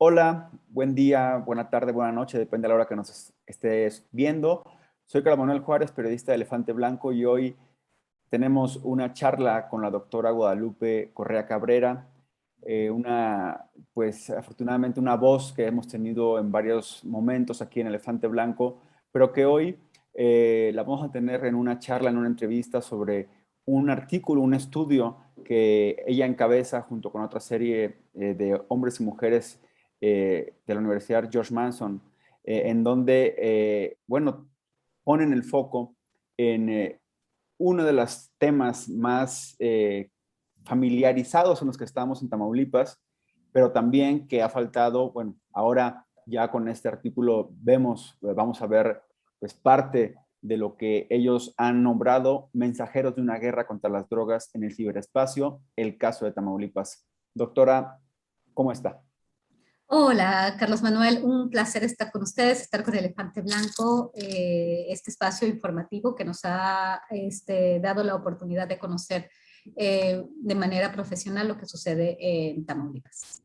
Hola, buen día, buena tarde, buena noche, depende de la hora que nos estés viendo. Soy Carlos Manuel Juárez, periodista de Elefante Blanco, y hoy tenemos una charla con la doctora Guadalupe Correa Cabrera, pues afortunadamente una voz que hemos tenido en varios momentos aquí en Elefante Blanco, pero que hoy la vamos a tener en una charla, en una entrevista sobre un artículo, un estudio que ella encabeza junto con otra serie de hombres y mujeres de la Universidad George Mason, en donde, bueno, ponen el foco en uno de los temas más familiarizados en los que estamos en Tamaulipas, pero también que ha faltado, bueno, ahora ya con este artículo vamos a ver pues parte de lo que ellos han nombrado mensajeros de una guerra contra las drogas en el ciberespacio, el caso de Tamaulipas. Doctora, ¿cómo está? Hola, Carlos Manuel, un placer estar con ustedes, estar con Elefante Blanco, este espacio informativo que nos ha dado la oportunidad de conocer de manera profesional lo que sucede en Tamaulipas.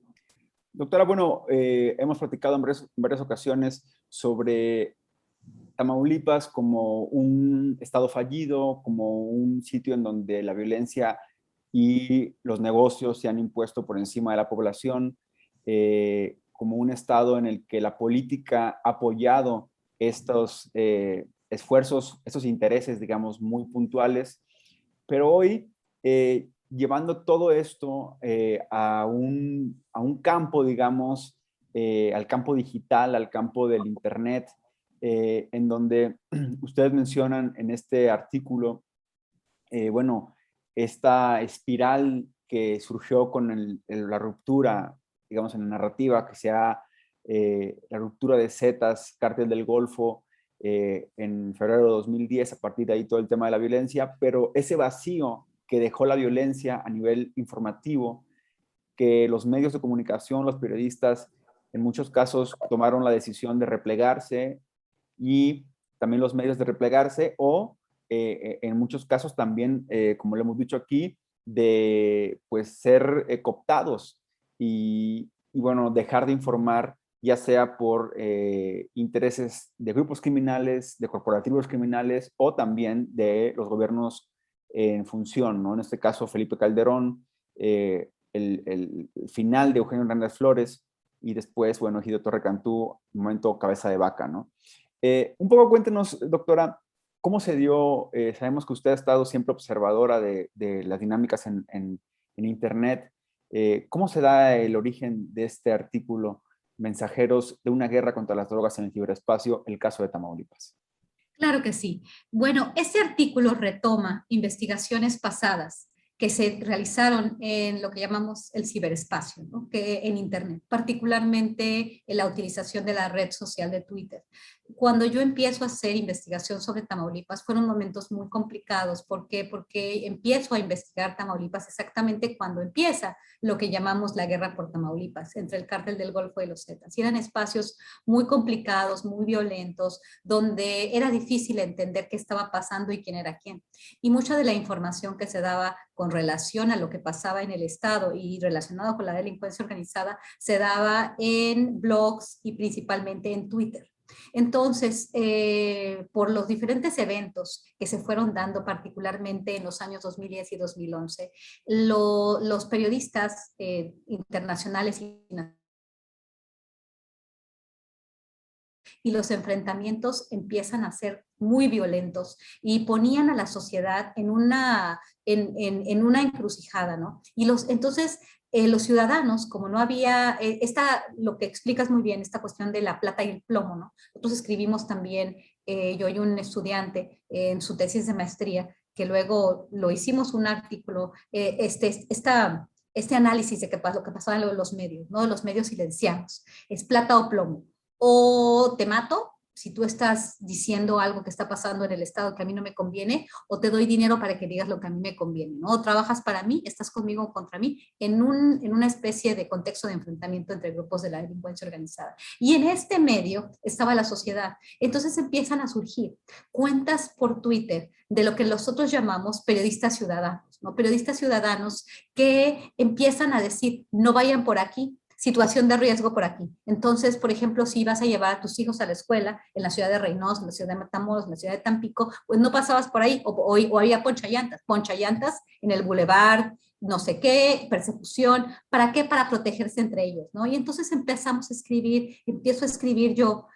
Doctora, bueno, hemos platicado en varias ocasiones sobre Tamaulipas como un estado fallido, como un sitio en donde la violencia y los negocios se han impuesto por encima de la población, como un estado en el que la política ha apoyado estos esfuerzos, estos intereses, digamos, muy puntuales. Pero hoy, llevando todo esto a un campo, digamos, al campo digital, al campo del Internet, en donde ustedes mencionan en este artículo, bueno, esta espiral que surgió con la ruptura, digamos, en la narrativa, que sea la ruptura de Zetas, Cártel del Golfo, en febrero de 2010, a partir de ahí todo el tema de la violencia, pero ese vacío que dejó la violencia a nivel informativo, que los medios de comunicación, los periodistas, en muchos casos tomaron la decisión de replegarse, y también los medios de replegarse o en muchos casos también, como lo hemos dicho aquí, de pues ser cooptados y bueno, dejar de informar ya sea por intereses de grupos criminales, de corporativos criminales o también de los gobiernos en función, ¿no? En este caso, Felipe Calderón, el final de Eugenio Hernández Flores y después, bueno, Egidio Torre Cantú, momento cabeza de vaca, ¿no? Un poco cuéntenos, doctora, ¿cómo se dio? Sabemos que usted ha estado siempre observadora de las dinámicas en Internet. ¿Cómo se da el origen de este artículo, Mensajeros de una guerra contra las drogas en el ciberespacio, el caso de Tamaulipas? Claro que sí. Bueno, este artículo retoma investigaciones pasadas que se realizaron en lo que llamamos el ciberespacio, ¿no? Que en Internet, particularmente en la utilización de la red social de Twitter. Cuando yo empiezo a hacer investigación sobre Tamaulipas, fueron momentos muy complicados. ¿Por qué? Porque empiezo a investigar Tamaulipas exactamente cuando empieza lo que llamamos la guerra por Tamaulipas, entre el cártel del Golfo y los Zetas. Y eran espacios muy complicados, muy violentos, donde era difícil entender qué estaba pasando y quién era quién. Y mucha de la información que se daba con relación a lo que pasaba en el Estado y relacionado con la delincuencia organizada se daba en blogs y principalmente en Twitter. Entonces, por los diferentes eventos que se fueron dando, particularmente en los años 2010 y 2011, los periodistas internacionales y los enfrentamientos empiezan a ser muy violentos y ponían a la sociedad en una encrucijada, ¿no? Entonces, los ciudadanos, como no había, lo que explicas muy bien, esta cuestión de la plata y el plomo, ¿no? Nosotros escribimos también, yo y un estudiante en su tesis de maestría, que luego lo hicimos un artículo, este análisis de lo que pasaba en los medios, ¿no? Los medios silenciados, es plata o plomo. O te mato si tú estás diciendo algo que está pasando en el Estado que a mí no me conviene, o te doy dinero para que digas lo que a mí me conviene, ¿no? O trabajas para mí, estás conmigo o contra mí, en una especie de contexto de enfrentamiento entre grupos de la delincuencia organizada. Y en este medio estaba la sociedad. Entonces empiezan a surgir cuentas por Twitter de lo que nosotros llamamos periodistas ciudadanos, ¿no? Periodistas ciudadanos que empiezan a decir, no vayan por aquí, situación de riesgo por aquí. Entonces, por ejemplo, si ibas a llevar a tus hijos a la escuela en la ciudad de Reynosa, en la ciudad de Matamoros, en la ciudad de Tampico, pues no pasabas por ahí, o había ponchallantas en el bulevar, no sé qué, persecución. ¿Para qué? Para protegerse entre ellos, ¿no? Y entonces empezamos a escribir, empiezo a escribir yo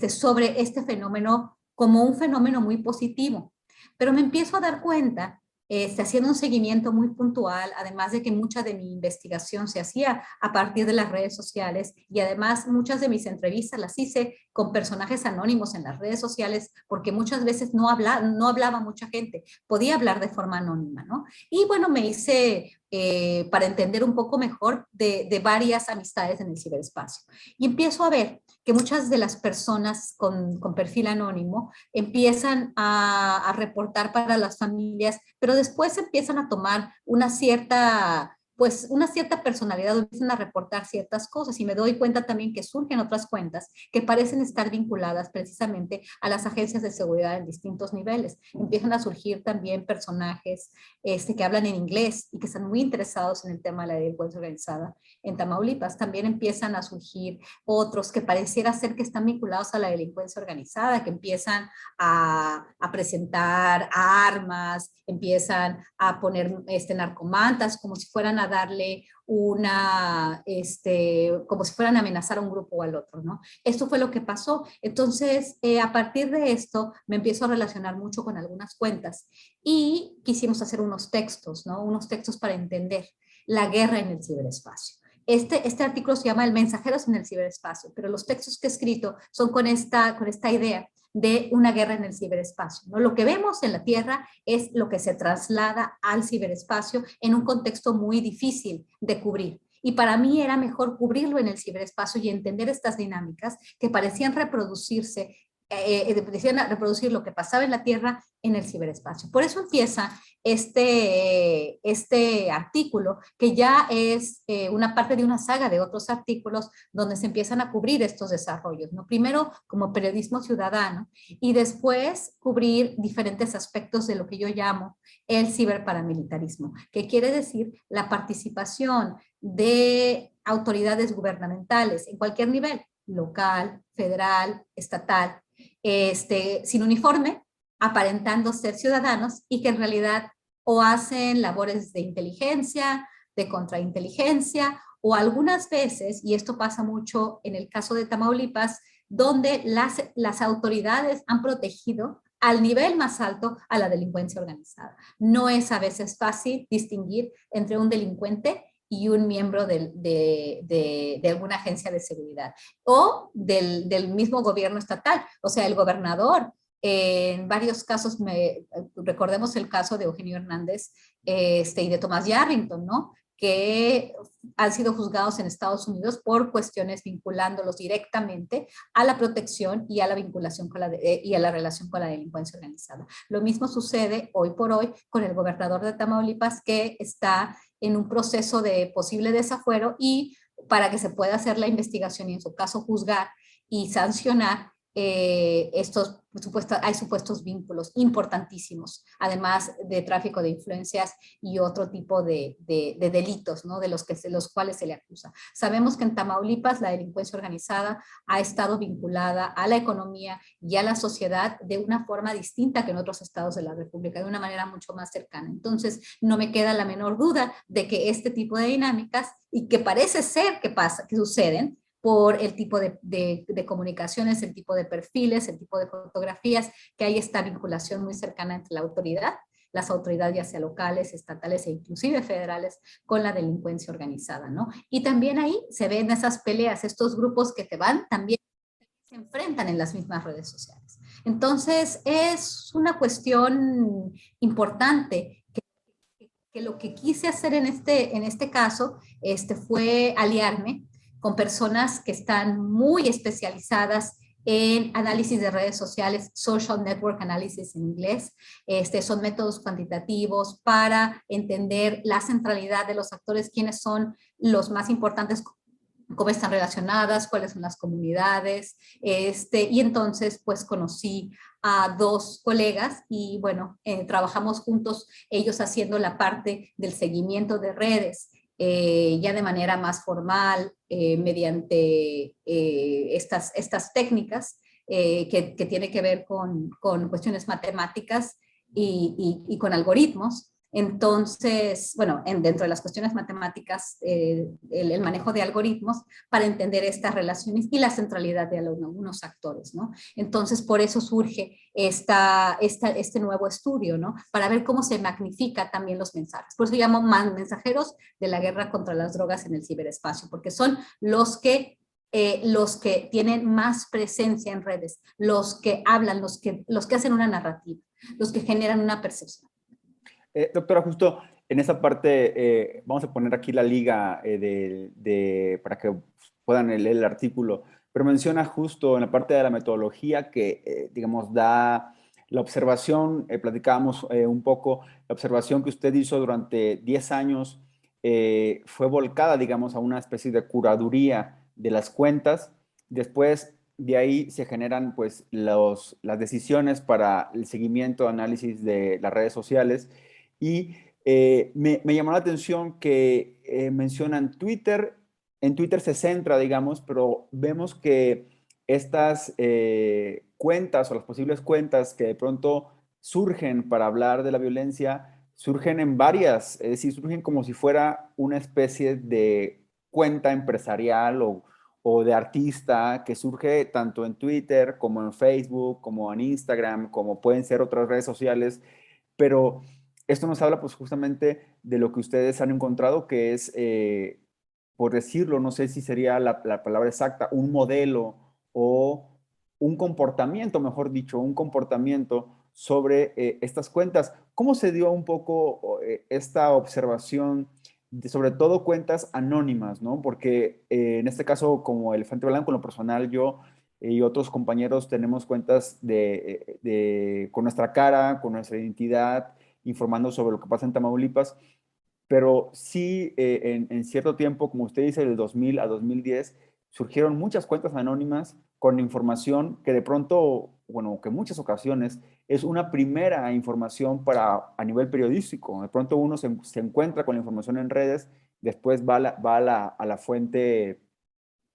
sobre este fenómeno como un fenómeno muy positivo. Pero me empiezo a dar cuenta, haciendo un seguimiento muy puntual, además de que mucha de mi investigación se hacía a partir de las redes sociales y además muchas de mis entrevistas las hice con personajes anónimos en las redes sociales porque muchas veces no hablaba mucha gente, podía hablar de forma anónima, ¿no? Y bueno, me hice, para entender un poco mejor, de varias amistades en el ciberespacio. Y empiezo a ver que muchas de las personas con perfil anónimo empiezan a reportar para las familias, pero después empiezan a tomar una cierta personalidad, empiezan a reportar ciertas cosas y me doy cuenta también que surgen otras cuentas que parecen estar vinculadas precisamente a las agencias de seguridad en distintos niveles. Empiezan a surgir también personajes que hablan en inglés y que están muy interesados en el tema de la delincuencia organizada en Tamaulipas. También empiezan a surgir otros que pareciera ser que están vinculados a la delincuencia organizada, que empiezan a presentar armas, empiezan a poner narcomantas como si fueran a darle como si fueran a amenazar a un grupo o al otro, ¿no? Esto fue lo que pasó. Entonces, a partir de esto, me empiezo a relacionar mucho con algunas cuentas y quisimos hacer unos textos, ¿no? Unos textos para entender la guerra en el ciberespacio. Este artículo se llama El Mensajeros en el ciberespacio, pero los textos que he escrito son con esta idea de una guerra en el ciberespacio, ¿no? Lo que vemos en la Tierra es lo que se traslada al ciberespacio en un contexto muy difícil de cubrir. Y para mí era mejor cubrirlo en el ciberespacio y entender estas dinámicas que parecían reproducirse, decían reproducir lo que pasaba en la Tierra en el ciberespacio. Por eso empieza este artículo, que ya es una parte de una saga de otros artículos donde se empiezan a cubrir estos desarrollos, ¿no? Primero como periodismo ciudadano y después cubrir diferentes aspectos de lo que yo llamo el ciberparamilitarismo, que quiere decir la participación de autoridades gubernamentales en cualquier nivel, local, federal, estatal, sin uniforme, aparentando ser ciudadanos y que en realidad o hacen labores de inteligencia, de contrainteligencia, o algunas veces, y esto pasa mucho en el caso de Tamaulipas, donde las autoridades han protegido al nivel más alto a la delincuencia organizada. No es a veces fácil distinguir entre un delincuente y un miembro de alguna agencia de seguridad o del mismo gobierno estatal. O sea, el gobernador, en varios casos, recordemos el caso de Eugenio Hernández y de Thomas Yarrington, ¿no? Que han sido juzgados en Estados Unidos por cuestiones vinculándolos directamente a la protección y a la vinculación y a la relación con la delincuencia organizada. Lo mismo sucede hoy por hoy con el gobernador de Tamaulipas, que está en un proceso de posible desafuero y para que se pueda hacer la investigación y en su caso juzgar y sancionar, hay supuestos vínculos importantísimos, además de tráfico de influencias y otro tipo de delitos, ¿no? de los cuales se le acusa. Sabemos que en Tamaulipas la delincuencia organizada ha estado vinculada a la economía y a la sociedad de una forma distinta que en otros estados de la República, de una manera mucho más cercana. Entonces, no me queda la menor duda de que este tipo de dinámicas, y que parece ser que suceden, por el tipo de comunicaciones, el tipo de perfiles, el tipo de fotografías, que hay esta vinculación muy cercana entre la autoridad, las autoridades ya sea locales, estatales e inclusive federales, con la delincuencia organizada, ¿no? Y también ahí se ven esas peleas, estos grupos que también se enfrentan en las mismas redes sociales. Entonces, es una cuestión importante que lo que quise hacer en este caso fue aliarme con personas que están muy especializadas en análisis de redes sociales, social network analysis en inglés. Son métodos cuantitativos para entender la centralidad de los actores, quiénes son los más importantes, cómo están relacionadas, cuáles son las comunidades, y entonces pues conocí a dos colegas y bueno, trabajamos juntos, ellos haciendo la parte del seguimiento de redes ya de manera más formal, mediante estas técnicas que tiene que ver con cuestiones matemáticas y con algoritmos. Entonces, bueno, dentro de las cuestiones matemáticas, el manejo de algoritmos para entender estas relaciones y la centralidad de algunos actores, ¿no? Entonces, por eso surge este nuevo estudio, ¿no? Para ver cómo se magnifica también los mensajes. Por eso llamo mensajeros de la guerra contra las drogas en el ciberespacio, porque son los que tienen más presencia en redes, los que hablan, los que hacen una narrativa, los que generan una percepción. Doctora, justo en esa parte, vamos a poner aquí la liga para que puedan leer el artículo, pero menciona justo en la parte de la metodología que, digamos, da la observación, platicábamos un poco, la observación que usted hizo durante 10 años fue volcada, digamos, a una especie de curaduría de las cuentas. Después de ahí se generan, pues, las decisiones para el seguimiento, análisis de las redes sociales. Y me llamó la atención que mencionan Twitter. En Twitter se centra, digamos, pero vemos que estas cuentas o las posibles cuentas que de pronto surgen para hablar de la violencia, surgen en varias, es decir, surgen como si fuera una especie de cuenta empresarial o de artista que surge tanto en Twitter como en Facebook, como en Instagram, como pueden ser otras redes sociales, pero esto nos habla pues justamente de lo que ustedes han encontrado, que es, por decirlo, no sé si sería la palabra exacta, un modelo o un comportamiento, mejor dicho, un comportamiento sobre estas cuentas. ¿Cómo se dio un poco esta observación de sobre todo cuentas anónimas, ¿no? Porque en este caso, como Elefante Blanco, en lo personal, yo y otros compañeros tenemos cuentas con nuestra cara, con nuestra identidad, informando sobre lo que pasa en Tamaulipas, pero sí en cierto tiempo, como usted dice, del 2000 a 2010, surgieron muchas cuentas anónimas con información que de pronto, bueno, que en muchas ocasiones es una primera información a nivel periodístico. De pronto uno se encuentra con la información en redes, después a la fuente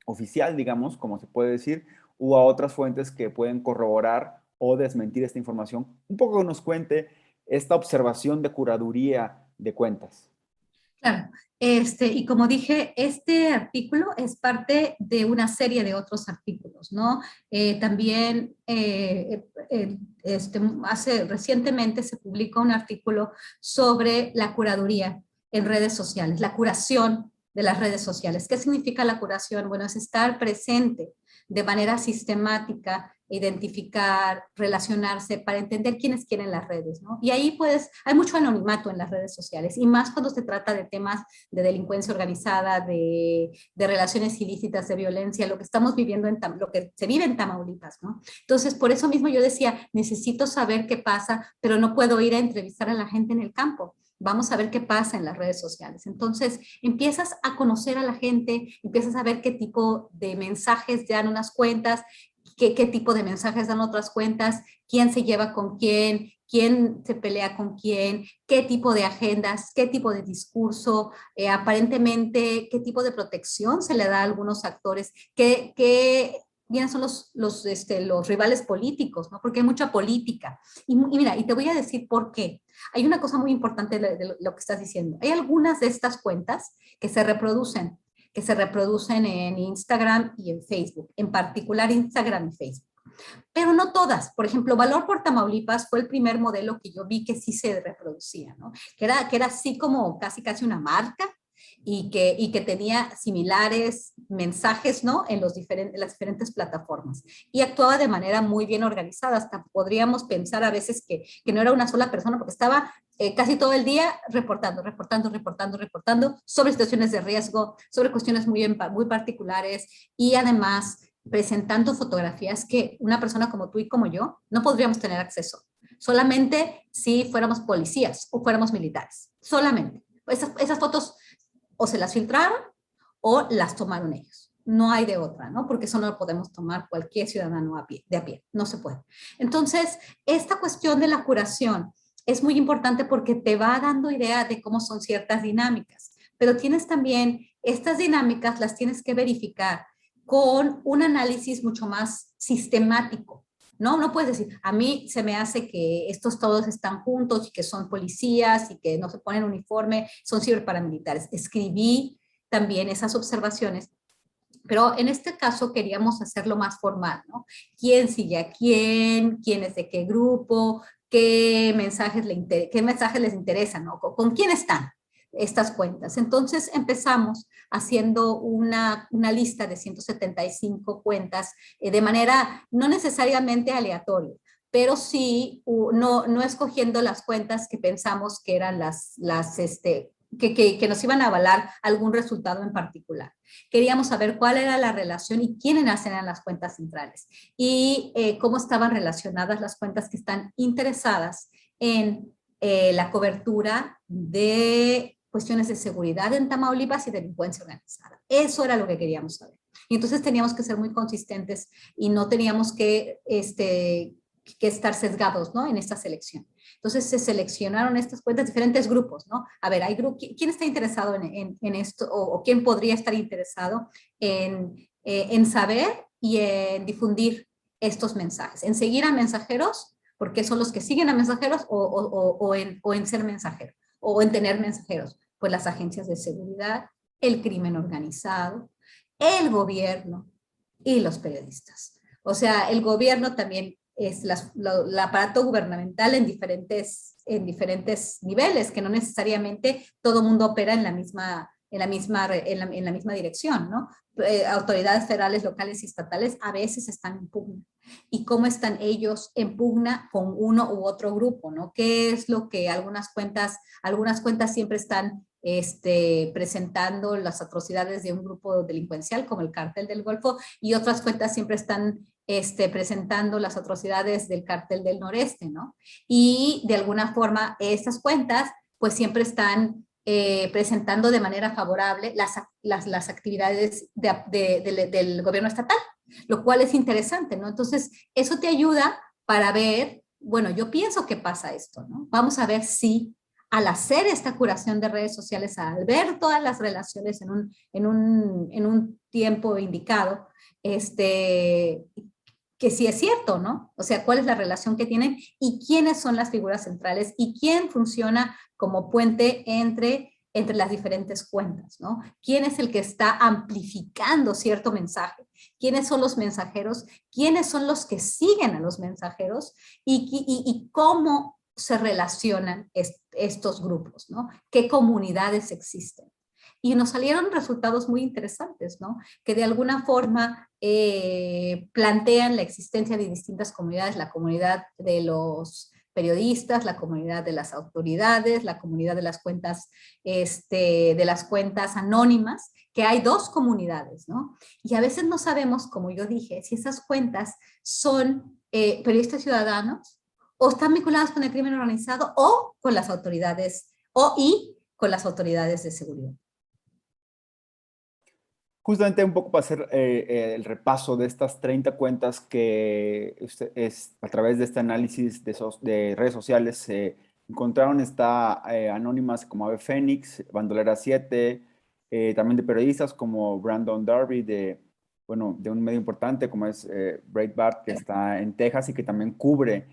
oficial, digamos, como se puede decir, o a otras fuentes que pueden corroborar o desmentir esta información. Un poco que nos cuente esta observación de curaduría de cuentas. Claro, y como dije, este artículo es parte de una serie de otros artículos, ¿no? También recientemente se publicó un artículo sobre la curaduría en redes sociales, la curación de las redes sociales. ¿Qué significa la curación? Bueno, es estar presente de manera sistemática, identificar, relacionarse para entender quiénes quieren las redes, ¿no? Y ahí pues hay mucho anonimato en las redes sociales y más cuando se trata de temas de delincuencia organizada, de relaciones ilícitas, de violencia, lo que estamos viviendo, lo que se vive en Tamaulipas, ¿no? Entonces, por eso mismo yo decía, necesito saber qué pasa, pero no puedo ir a entrevistar a la gente en el campo. Vamos a ver qué pasa en las redes sociales. Entonces, empiezas a conocer a la gente, empiezas a ver qué tipo de mensajes dan unas cuentas, qué tipo de mensajes dan otras cuentas, quién se lleva con quién se pelea con quién, qué tipo de agendas, qué tipo de discurso, aparentemente qué tipo de protección se le da a algunos actores, quiénes son los rivales políticos, ¿no? Porque hay mucha política. Y mira, y te voy a decir por qué. Hay una cosa muy importante de lo que estás diciendo. Hay algunas de estas cuentas que se reproducen en Instagram y en Facebook, en particular Instagram y Facebook. Pero no todas. Por ejemplo, Valor por Tamaulipas fue el primer modelo que yo vi que sí se reproducía, ¿no? Que era así como casi una marca y que tenía similares mensajes, ¿no? En las diferentes plataformas. Y actuaba de manera muy bien organizada. Hasta podríamos pensar a veces que no era una sola persona porque estaba casi todo el día reportando sobre situaciones de riesgo, sobre cuestiones muy particulares y además presentando fotografías que una persona como tú y como yo no podríamos tener acceso. Solamente si fuéramos policías o fuéramos militares. Solamente. Esas fotos o se las filtraron o las tomaron ellos. No hay de otra, ¿no? Porque eso no lo podemos tomar cualquier ciudadano de a pie. No se puede. Entonces, esta cuestión de la curación es muy importante porque te va dando idea de cómo son ciertas dinámicas. pero tienes también estas dinámicas, las tienes que verificar con un análisis mucho más sistemático. ¿No? No puedes decir, a mí se me hace que estos todos están juntos y que son policías y que no se ponen uniforme, son ciberparamilitares. Escribí también esas observaciones, pero en este caso queríamos hacerlo más formal, ¿no? ¿Quién sigue a quién? ¿Quién es de qué grupo? ¿Qué mensajes, qué mensajes les interesan? ¿No? ¿Con quién están estas cuentas? Entonces empezamos haciendo una lista de 175 cuentas de manera no necesariamente aleatoria, pero sí no escogiendo las cuentas que pensamos que eran que nos iban a avalar algún resultado en particular. Queríamos saber cuál era la relación y quiénes eran las cuentas centrales y cómo estaban relacionadas las cuentas que están interesadas en la cobertura de cuestiones de seguridad en Tamaulipas y delincuencia organizada. Eso era lo que queríamos saber. Y entonces teníamos que ser muy consistentes y no teníamos que estar sesgados, ¿no? En esta selección. Entonces se seleccionaron estas cuentas, diferentes grupos, ¿no? A ver, ¿quién está interesado en esto o quién podría estar interesado en saber y en difundir estos mensajes? En seguir a mensajeros, porque son los que siguen a mensajeros o en ser mensajeros o en tener mensajeros. Pues las agencias de seguridad, el crimen organizado, el gobierno y los periodistas. O sea, el gobierno también es el aparato gubernamental en diferentes niveles, que no necesariamente todo mundo opera en la misma dirección, ¿no? Autoridades federales, locales y estatales a veces están en pugna. ¿Y cómo están ellos en pugna con uno u otro grupo, ¿no? ¿Qué es lo que algunas cuentas siempre están presentando las atrocidades de un grupo delincuencial como el Cártel del Golfo y otras cuentas siempre están presentando las atrocidades del Cártel del Noreste, ¿no? Y de alguna forma estas cuentas pues siempre están presentando de manera favorable las actividades del gobierno estatal, lo cual es interesante, ¿no? Entonces, eso te ayuda para ver, bueno, yo pienso que pasa esto, ¿no? Vamos a ver si al hacer esta curación de redes sociales, al ver todas las relaciones en un tiempo indicado, que sí es cierto, ¿no? O sea, cuál es la relación que tienen y quiénes son las figuras centrales y quién funciona como puente entre las diferentes cuentas, ¿no? ¿Quién es el que está amplificando cierto mensaje? ¿Quiénes son los mensajeros? ¿Quiénes son los que siguen a los mensajeros? Y cómo se relacionan estos grupos, ¿no? ¿Qué comunidades existen? Y nos salieron resultados muy interesantes, ¿no? Que de alguna forma plantean la existencia de distintas comunidades, la comunidad de los periodistas, la comunidad de las autoridades, la comunidad de las cuentas anónimas, que hay dos comunidades, ¿no? Y a veces no sabemos, como yo dije, si esas cuentas son periodistas ciudadanos o están vinculadas con el crimen organizado o con las autoridades y con las autoridades de seguridad. Justamente un poco para hacer el repaso de estas 30 cuentas que a través de este análisis de redes sociales se encontraron, anónimas como Ave Fénix, Bandolera 7, también de periodistas como Brandon Darby, de un medio importante como es Breitbart, que está en Texas y que también cubre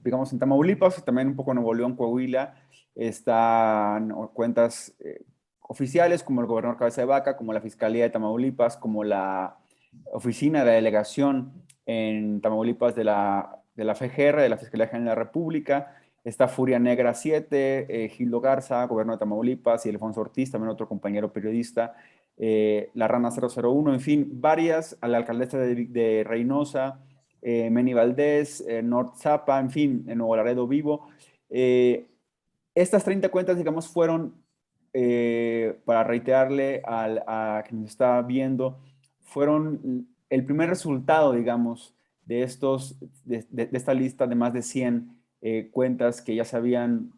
digamos, en Tamaulipas y también un poco en Nuevo León, Coahuila. Están cuentas oficiales como el gobernador Cabeza de Vaca, como la Fiscalía de Tamaulipas, como la oficina de la delegación en Tamaulipas de la FGR, de la Fiscalía General de la República. Está Furia Negra 7, Gildo Garza, gobernador de Tamaulipas, y Alfonso Ortiz, también otro compañero periodista, La Rana 001, en fin, varias, a la alcaldesa de Reynosa, Meni Valdés, Nord Zapa, en fin, en Nuevo Laredo Vivo. Estas 30 cuentas, digamos, fueron, para reiterarle a quien nos está viendo, fueron el primer resultado, digamos, de esta lista de más de 100 cuentas que ya se habían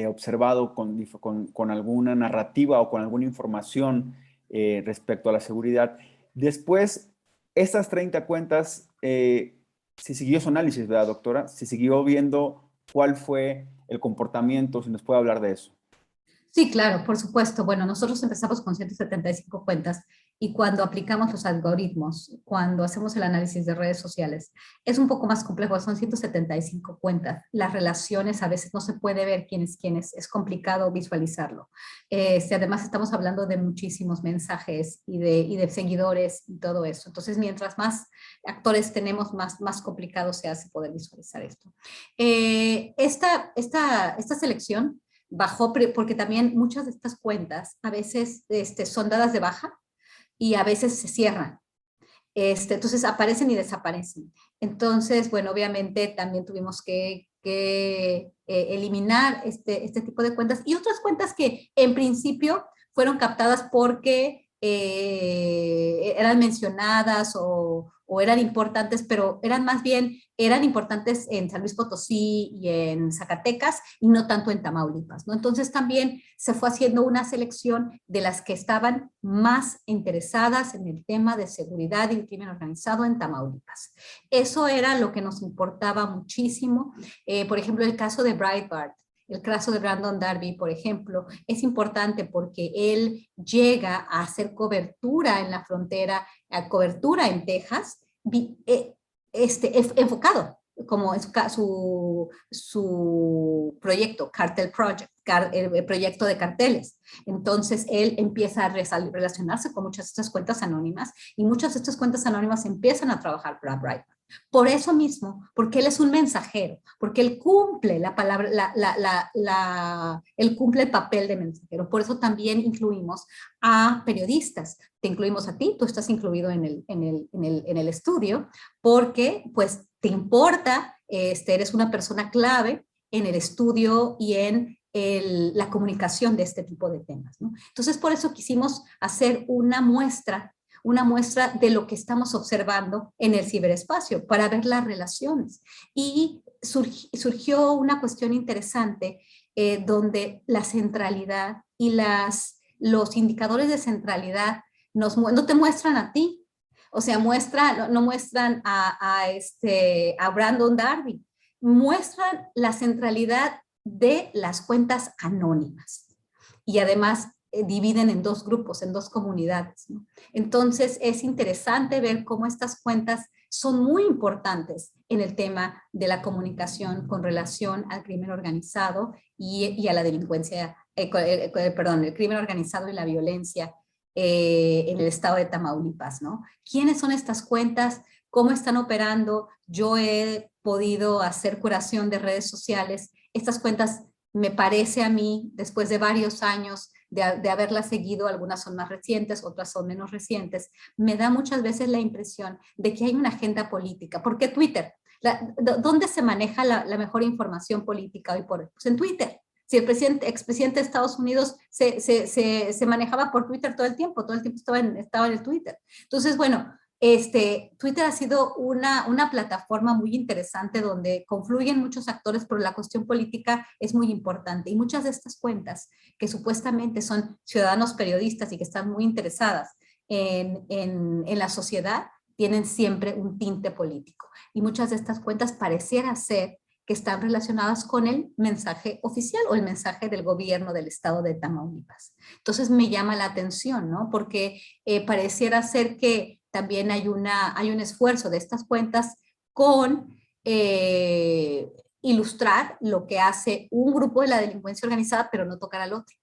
observado con alguna narrativa o con alguna información respecto a la seguridad. Después, estas 30 cuentas, se siguió su análisis, ¿verdad, doctora? Se siguió viendo cuál fue el comportamiento, si nos puede hablar de eso. Sí, claro, por supuesto. Bueno, nosotros empezamos con 175 cuentas y cuando aplicamos los algoritmos, cuando hacemos el análisis de redes sociales, es un poco más complejo, son 175 cuentas. Las relaciones a veces no se puede ver quién es complicado visualizarlo. Además, estamos hablando de muchísimos mensajes y de seguidores y todo eso. Entonces, mientras más actores tenemos, más complicado se hace poder visualizar esto. Esta selección bajó porque también muchas de estas cuentas a veces son dadas de baja y a veces se cierran. Entonces aparecen y desaparecen. Entonces, bueno, obviamente también tuvimos que eliminar este tipo de cuentas y otras cuentas que en principio fueron captadas porque eran mencionadas o eran importantes, pero eran más bien, eran importantes en San Luis Potosí y en Zacatecas y no tanto en Tamaulipas, ¿no? Entonces también se fue haciendo una selección de las que estaban más interesadas en el tema de seguridad y el crimen organizado en Tamaulipas. Eso era lo que nos importaba muchísimo. Por ejemplo, el caso de Breitbart, el caso de Brandon Darby, por ejemplo, es importante porque él llega a hacer cobertura en la frontera, a cobertura en Texas, enfocado como en su proyecto, Cartel Project, el proyecto de carteles. Entonces, él empieza a relacionarse con muchas de estas cuentas anónimas y muchas de estas cuentas anónimas empiezan a trabajar para Breitbart. Por eso mismo, porque él es un mensajero, porque él cumple la palabra, él cumple el papel de mensajero. Por eso también incluimos a periodistas. Te incluimos a ti, tú estás incluido en el estudio, porque pues te importa, eres una persona clave en el estudio y en la comunicación de este tipo de temas, ¿no? Entonces, por eso quisimos hacer una muestra de lo que estamos observando en el ciberespacio para ver las relaciones. Y surgió una cuestión interesante donde la centralidad y los indicadores de centralidad no te muestran a ti, o sea, no muestran a Brandon Darby, muestran la centralidad de las cuentas anónimas. Y además dividen en dos grupos, en dos comunidades, ¿no? Entonces es interesante ver cómo estas cuentas son muy importantes en el tema de la comunicación con relación al crimen organizado y a la delincuencia, perdón, el crimen organizado y la violencia en el estado de Tamaulipas, ¿no? ¿Quiénes son estas cuentas? ¿Cómo están operando? Yo he podido hacer curación de redes sociales. Estas cuentas, me parece a mí, después de varios años de haberlas seguido, algunas son más recientes, otras son menos recientes, me da muchas veces la impresión de que hay una agenda política. ¿Por qué Twitter? ¿Dónde se maneja la mejor información política hoy por hoy? Pues en Twitter. Si el expresidente de Estados Unidos se manejaba por Twitter todo el tiempo estaba en el Twitter. Entonces, bueno, Twitter ha sido una plataforma muy interesante donde confluyen muchos actores, pero la cuestión política es muy importante. Y muchas de estas cuentas, que supuestamente son ciudadanos periodistas y que están muy interesadas en la sociedad, tienen siempre un tinte político. Y muchas de estas cuentas pareciera ser que están relacionadas con el mensaje oficial o el mensaje del gobierno del estado de Tamaulipas. Entonces me llama la atención, ¿no? Porque pareciera ser que también hay un esfuerzo de estas cuentas con ilustrar lo que hace un grupo de la delincuencia organizada, pero no tocar al otro.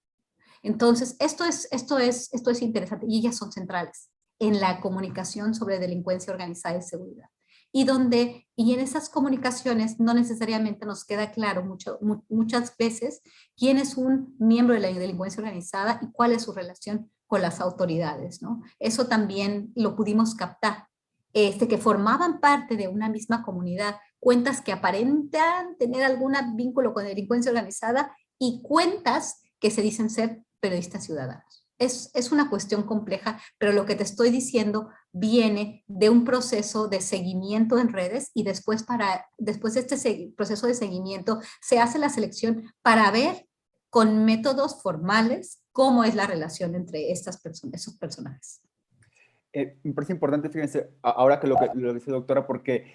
Entonces, esto es interesante y ellas son centrales en la comunicación sobre delincuencia organizada y seguridad. Y en esas comunicaciones no necesariamente nos queda claro muchas veces quién es un miembro de la delincuencia organizada y cuál es su relación con las autoridades, ¿no? Eso también lo pudimos captar, que formaban parte de una misma comunidad, cuentas que aparentan tener algún vínculo con la delincuencia organizada y cuentas que se dicen ser periodistas ciudadanos. Es una cuestión compleja, pero lo que te estoy diciendo viene de un proceso de seguimiento en redes y después de este proceso de seguimiento se hace la selección para ver con métodos formales cómo es la relación entre estas personas, esos personajes. Me parece importante, fíjense, ahora que lo dice doctora, porque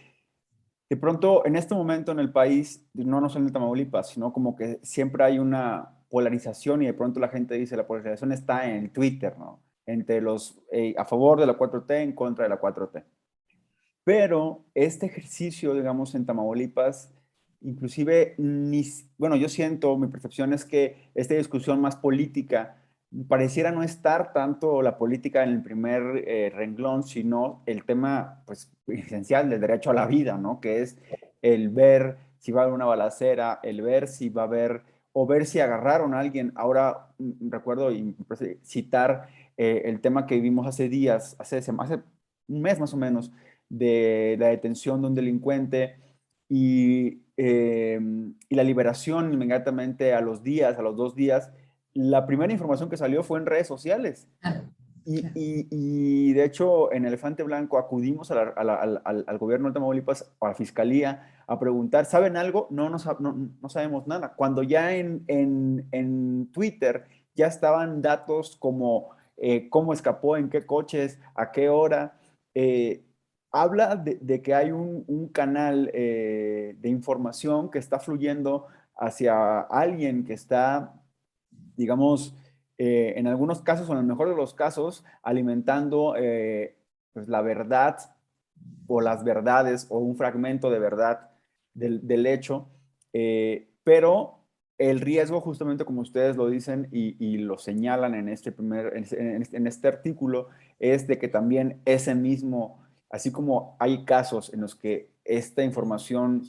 de pronto en este momento en el país, no solo en Tamaulipas, sino como que siempre hay una polarización, y de pronto la gente dice la polarización está en el Twitter, ¿no? Entre los a favor de la 4T, en contra de la 4T. Pero este ejercicio, digamos, en Tamaulipas, inclusive, bueno, yo siento, mi percepción es que esta discusión más política pareciera no estar tanto la política en el primer renglón, sino el tema, pues, esencial del derecho a la vida, ¿no? Que es el ver si va a haber una balacera, el ver si va a haber, o ver si agarraron a alguien. Ahora recuerdo y citar el tema que vivimos hace días, hace un mes más o menos, de la detención de un delincuente y la liberación inmediatamente a los días, a los 2 días. La primera información que salió fue en redes sociales. Claro, Y, claro. y de hecho, en Elefante Blanco acudimos al gobierno de Tamaulipas, a la fiscalía, a preguntar, ¿saben algo? No sabemos nada. Cuando ya en Twitter ya estaban datos como cómo escapó, en qué coches, a qué hora. eh, Habla de que hay un canal de información que está fluyendo hacia alguien que está, digamos, en algunos casos, o en el mejor de los casos, alimentando pues la verdad o las verdades o un fragmento de verdad del hecho, pero el riesgo, justamente como ustedes lo dicen y lo señalan en este artículo, es de que también ese mismo, así como hay casos en los que esta información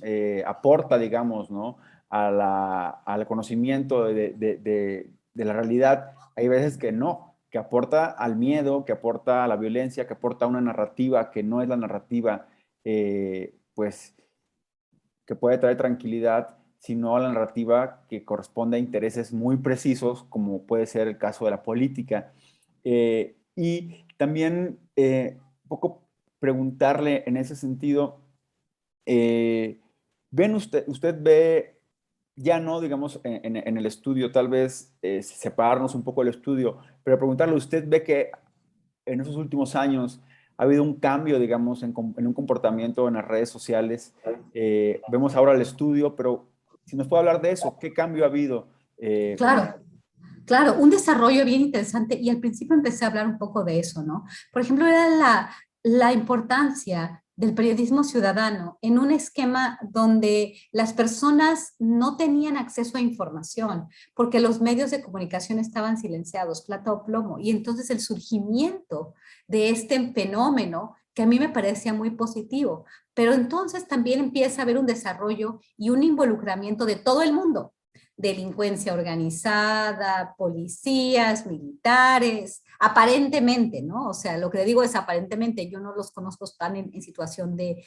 aporta, digamos, ¿no? Al conocimiento de la realidad, hay veces que no, que aporta al miedo, que aporta a la violencia, que aporta a una narrativa que no es la narrativa, pues, que puede traer tranquilidad, sino a la narrativa que corresponde a intereses muy precisos, como puede ser el caso de la política. Y también un poco preguntarle en ese sentido, eh, usted ve, ya no, digamos, en el estudio, tal vez separarnos un poco del estudio, pero preguntarle, ¿usted ve que en esos últimos años ha habido un cambio, digamos, en un comportamiento en las redes sociales? Vemos ahora el estudio, pero si nos puede hablar de eso, ¿qué cambio ha habido? Claro, claro, un desarrollo bien interesante y al principio empecé a hablar un poco de eso, ¿no? Por ejemplo, era la importancia del periodismo ciudadano en un esquema donde las personas no tenían acceso a información porque los medios de comunicación estaban silenciados, plata o plomo, y entonces el surgimiento de este fenómeno que a mí me parecía muy positivo, pero entonces también empieza a haber un desarrollo y un involucramiento de todo el mundo, delincuencia organizada, policías, militares, aparentemente, ¿no? O sea, lo que le digo es aparentemente, yo no los conozco tan en situación de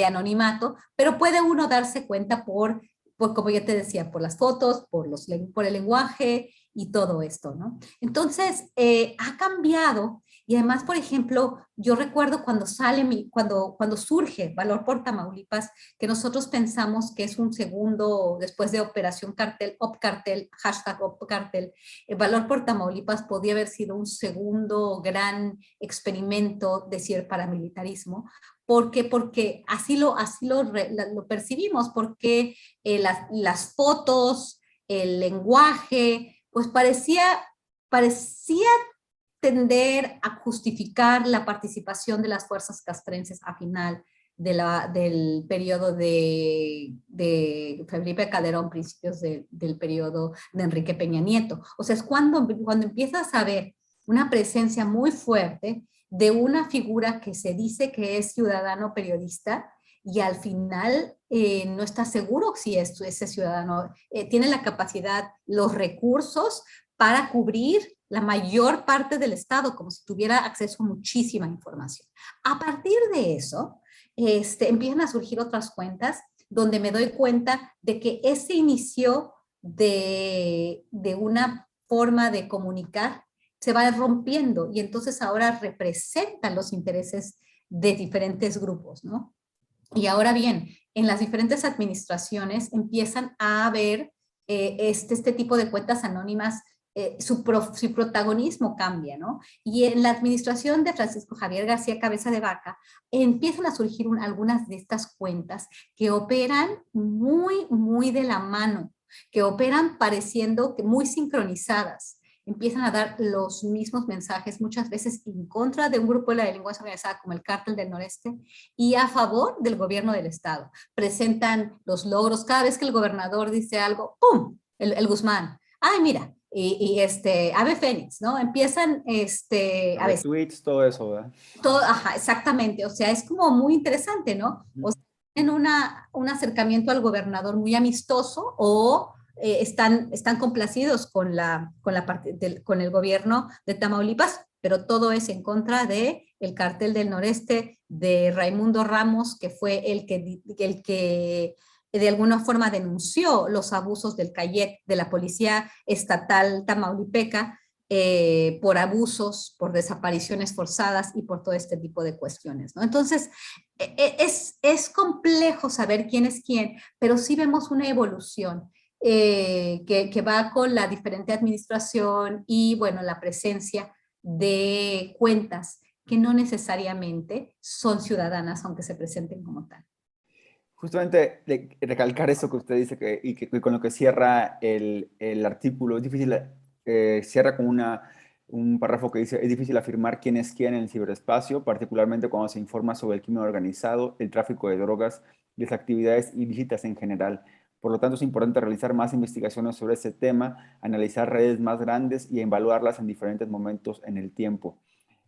anonimato, pero puede uno darse cuenta como ya te decía, por las fotos, por el lenguaje y todo esto, ¿no? Entonces, ha cambiado y además, por ejemplo, yo recuerdo cuando surge Valor por Tamaulipas, que nosotros pensamos que es un segundo, después de Operación Cartel, OpCartel, hashtag OpCartel, Valor por Tamaulipas podía haber sido un segundo gran experimento de paramilitarismo. Porque lo percibimos, porque las fotos, el lenguaje, pues parecía tender a justificar la participación de las fuerzas castrenses a final del periodo de Felipe Calderón, principios del periodo de Enrique Peña Nieto. O sea, es cuando empiezas a ver una presencia muy fuerte de una figura que se dice que es ciudadano periodista y al final no está seguro si ese ciudadano tiene la capacidad, los recursos para cubrir la mayor parte del Estado, como si tuviera acceso a muchísima información. A partir de eso, empiezan a surgir otras cuentas donde me doy cuenta de que ese inicio de una forma de comunicar se va rompiendo y entonces ahora representan los intereses de diferentes grupos, ¿no? Y ahora bien, en las diferentes administraciones empiezan a haber este tipo de cuentas anónimas, su protagonismo cambia, ¿no? Y en la administración de Francisco Javier García Cabeza de Vaca empiezan a surgir algunas de estas cuentas que operan muy, muy de la mano que operan pareciendo que muy sincronizadas, empiezan a dar los mismos mensajes, muchas veces en contra de un grupo de la delincuencia organizada como el Cártel del Noreste y a favor del gobierno del Estado. Presentan los logros, cada vez que el gobernador dice algo, ¡pum! El Guzmán. Ay, mira, Ave Fénix, ¿no? Empiezan, a veces, Retweets, todo eso, ¿verdad? todo, ajá, exactamente, o sea, es como muy interesante, ¿no? O sea, tienen un acercamiento al gobernador muy amistoso o están complacidos con el gobierno de Tamaulipas, pero todo es en contra de el Cártel del Noreste, de Raimundo Ramos, que fue el que de alguna forma denunció los abusos del CAYEC, de la Policía Estatal Tamaulipeca, por abusos, por desapariciones forzadas y por todo este tipo de cuestiones, ¿no? Entonces, es complejo saber quién es quién, pero sí vemos una evolución que va con la diferente administración y, bueno, la presencia de cuentas que no necesariamente son ciudadanas, aunque se presenten como tal. Justamente recalcar eso que usted dice y con lo que cierra el artículo, es difícil, cierra con un párrafo que dice, es difícil afirmar quién es quién en el ciberespacio, particularmente cuando se informa sobre el crimen organizado, el tráfico de drogas, las actividades ilícitas en general. Por lo tanto, es importante realizar más investigaciones sobre ese tema, analizar redes más grandes y evaluarlas en diferentes momentos en el tiempo.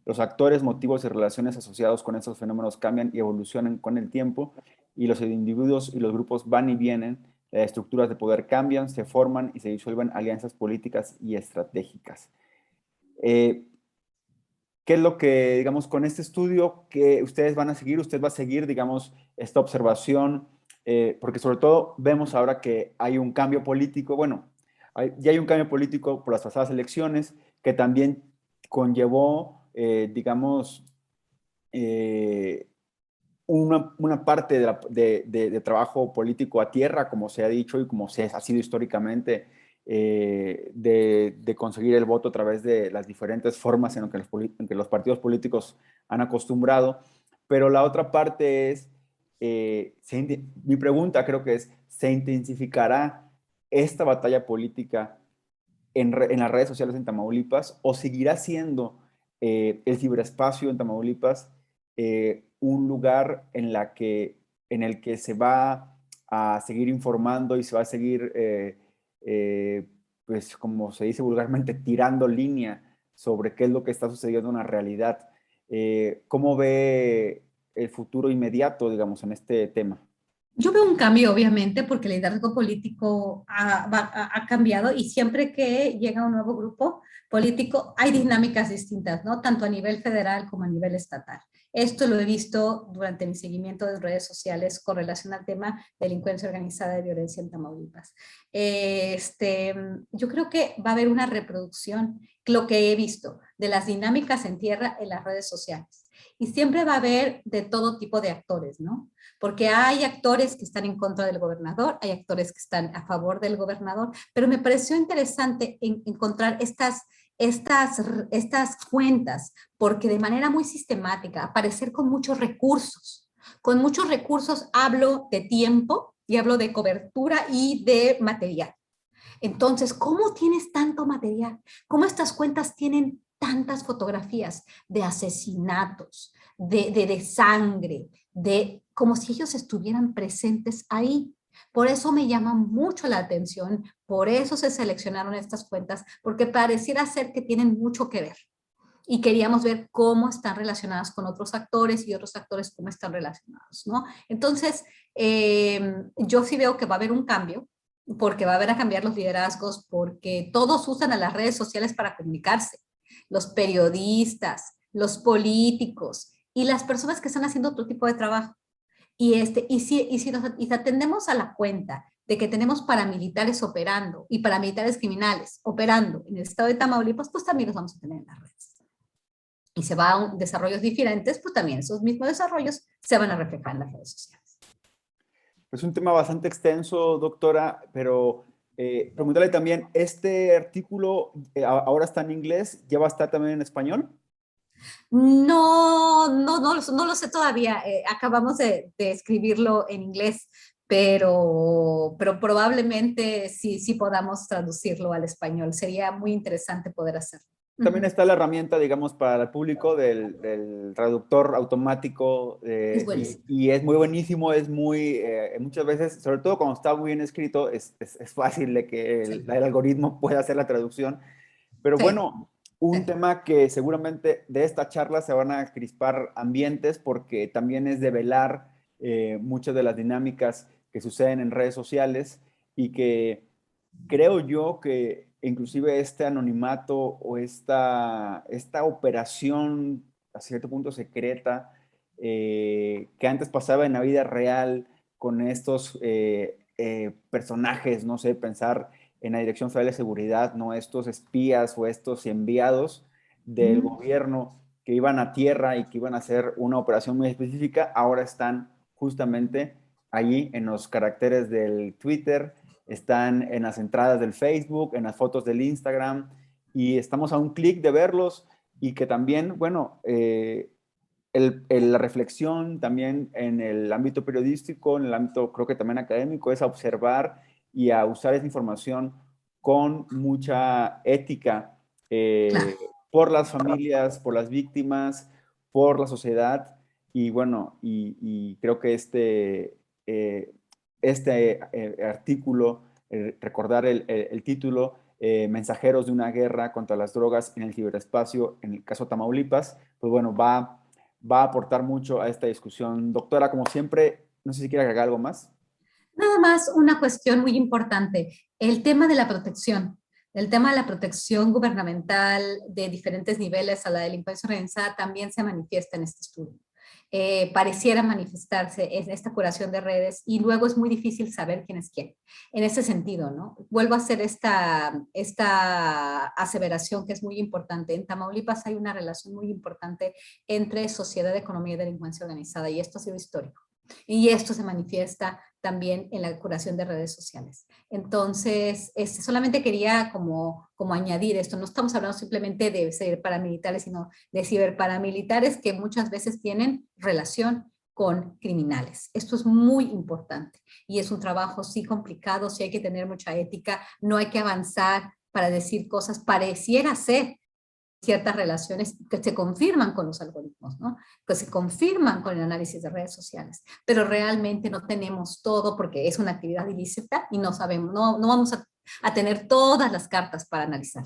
Los actores, motivos y relaciones asociados con estos fenómenos cambian y evolucionan con el tiempo y los individuos y los grupos van y vienen, las estructuras de poder cambian, se forman y se disuelven alianzas políticas y estratégicas. Eh, ¿Qué es lo que, digamos, con este estudio que ustedes van a seguir? Usted va a seguir, digamos, esta observación, porque sobre todo vemos ahora que hay un cambio político, bueno, ya hay un cambio político por las pasadas elecciones que también conllevó, digamos, eh, una parte de trabajo político a tierra, como se ha dicho y como ha sido históricamente, de conseguir el voto a través de las diferentes formas en que los partidos políticos han acostumbrado. Pero la otra parte es, mi pregunta creo que es, ¿se intensificará esta batalla política en las redes sociales en Tamaulipas o seguirá siendo el ciberespacio en Tamaulipas un lugar en el que se va a seguir informando y se va a seguir, pues como se dice vulgarmente, tirando línea sobre qué es lo que está sucediendo en la realidad? ¿Cómo ve el futuro inmediato, digamos, en este tema? Yo veo un cambio, obviamente, porque el liderazgo político ha cambiado y siempre que llega un nuevo grupo político hay dinámicas distintas, ¿no? Tanto a nivel federal como a nivel estatal. Esto lo he visto durante mi seguimiento de redes sociales con relación al tema de delincuencia organizada y violencia en Tamaulipas. Yo creo que va a haber una reproducción, lo que he visto, de las dinámicas en tierra en las redes sociales. Y siempre va a haber de todo tipo de actores, ¿no? Porque hay actores que están en contra del gobernador, hay actores que están a favor del gobernador, pero me pareció interesante encontrar estas cuentas, porque de manera muy sistemática, aparecer con muchos recursos. Con muchos recursos hablo de tiempo y hablo de cobertura y de material. Entonces, ¿cómo tienes tanto material? ¿Cómo estas cuentas tienen tantas fotografías de asesinatos, de sangre, de como si ellos estuvieran presentes ahí? Por eso me llama mucho la atención, por eso se seleccionaron estas cuentas, porque pareciera ser que tienen mucho que ver. Y queríamos ver cómo están relacionadas con otros actores y otros actores cómo están relacionados, ¿no? Entonces, yo sí veo que va a haber un cambio, porque va a haber a cambiar los liderazgos, porque todos usan a las redes sociales para comunicarse, los periodistas, los políticos y las personas que están haciendo otro tipo de trabajo. Y si atendemos a la cuenta de que tenemos paramilitares operando y paramilitares criminales operando en el estado de Tamaulipas, pues también los vamos a tener en las redes. Y se va a desarrollos diferentes, pues también esos mismos desarrollos se van a reflejar en las redes sociales. Es un tema bastante extenso, doctora, pero preguntarle también, ¿este artículo ahora está en inglés? ¿Ya va a estar también en español? No lo sé todavía. Acabamos de escribirlo en inglés, pero probablemente sí podamos traducirlo al español. Sería muy interesante poder hacerlo. También está la herramienta, digamos, para el público del traductor automático Es buenísimo. y es muy buenísimo, es muy, muchas veces, sobre todo cuando está muy bien escrito, es fácil de que Sí, el algoritmo pueda hacer la traducción. Pero sí, bueno, un sí. tema que seguramente de esta charla se van a crispar ambientes porque también es develar muchas de las dinámicas que suceden en redes sociales y que creo yo que inclusive este anonimato o esta operación a cierto punto secreta que antes pasaba en la vida real con estos personajes, no sé, pensar en la Dirección Federal de Seguridad, ¿no? Estos espías o estos enviados del Ujú. gobierno que iban a tierra y que iban a hacer una operación muy específica, ahora están justamente allí en los caracteres del Twitter, están en las entradas del Facebook, en las fotos del Instagram, y estamos a un clic de verlos y que también, bueno, la reflexión también en el ámbito periodístico, en el ámbito creo que también académico, es a observar y a usar esa información con mucha ética Claro. por las familias, por las víctimas, por la sociedad. Y bueno, y creo que este artículo, recordar el título, Mensajeros de una guerra contra las drogas en el ciberespacio, en el caso Tamaulipas, pues bueno, va a aportar mucho a esta discusión. Doctora, como siempre, no sé si quiere agregar algo más. Nada más una cuestión muy importante, el tema de la protección. El tema de la protección gubernamental de diferentes niveles a la delincuencia organizada también se manifiesta en este estudio. Pareciera manifestarse en esta curación de redes y luego es muy difícil saber quién es quién. En ese sentido, ¿no? Vuelvo a hacer esta aseveración que es muy importante. En Tamaulipas hay una relación muy importante entre sociedad, economía y delincuencia organizada y esto ha sido histórico. Y esto se manifiesta también en la curación de redes sociales. Entonces, solamente quería como añadir esto, no estamos hablando simplemente de ciberparamilitares, sino de ciberparamilitares que muchas veces tienen relación con criminales. Esto es muy importante y es un trabajo sí complicado, sí hay que tener mucha ética, no hay que avanzar para decir cosas, pareciera ser ciertas relaciones que se confirman con los algoritmos, ¿no? Que se confirman con el análisis de redes sociales, pero realmente no tenemos todo porque es una actividad ilícita y no sabemos, no vamos a tener todas las cartas para analizar.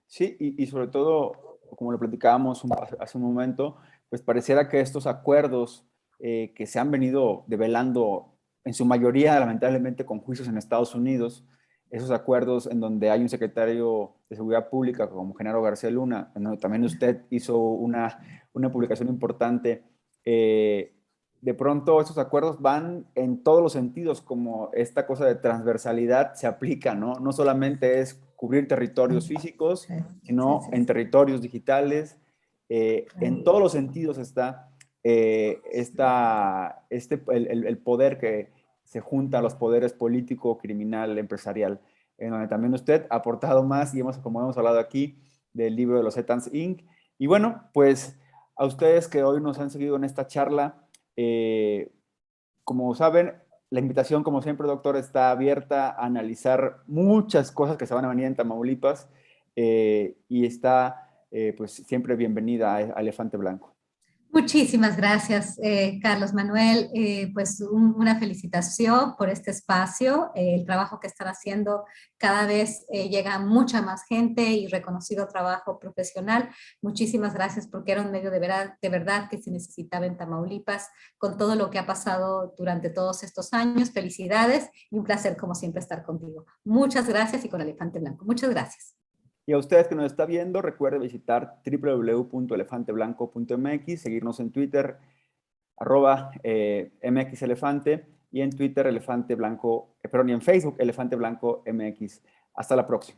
Sí, y sobre todo, como lo platicábamos hace un momento, pues pareciera que estos acuerdos que se han venido develando, en su mayoría, lamentablemente, con juicios en Estados Unidos, esos acuerdos en donde hay un secretario de Seguridad Pública como Genaro García Luna, en donde también usted hizo una publicación importante, de pronto esos acuerdos van en todos los sentidos, como esta cosa de transversalidad se aplica, ¿no? No solamente es cubrir territorios físicos, Sí, sí, sino sí, en sí. territorios digitales. En todos los sentidos está el poder que se junta a los poderes político, criminal, empresarial, en donde también usted ha aportado más y como hemos hablado aquí, del libro de los Zetans Inc. Y bueno, pues a ustedes que hoy nos han seguido en esta charla, eh, como saben, la invitación, como siempre, doctor, está abierta a analizar muchas cosas que se van a venir en Tamaulipas y está, pues, siempre bienvenida a Elefante Blanco. Muchísimas gracias, Carlos Manuel. Pues una felicitación por este espacio. El trabajo que están haciendo cada vez llega a mucha más gente y reconocido trabajo profesional. Muchísimas gracias porque era un medio de verdad que se necesitaba en Tamaulipas con todo lo que ha pasado durante todos estos años. Felicidades y un placer como siempre estar contigo. Muchas gracias y con Elefante Blanco. Muchas gracias. Y a ustedes que nos están viendo, recuerden visitar www.elefanteblanco.mx, seguirnos en Twitter, @mxelefante, y en Twitter, Elefante Blanco, perdón, y en Facebook, Elefante Blanco MX. Hasta la próxima.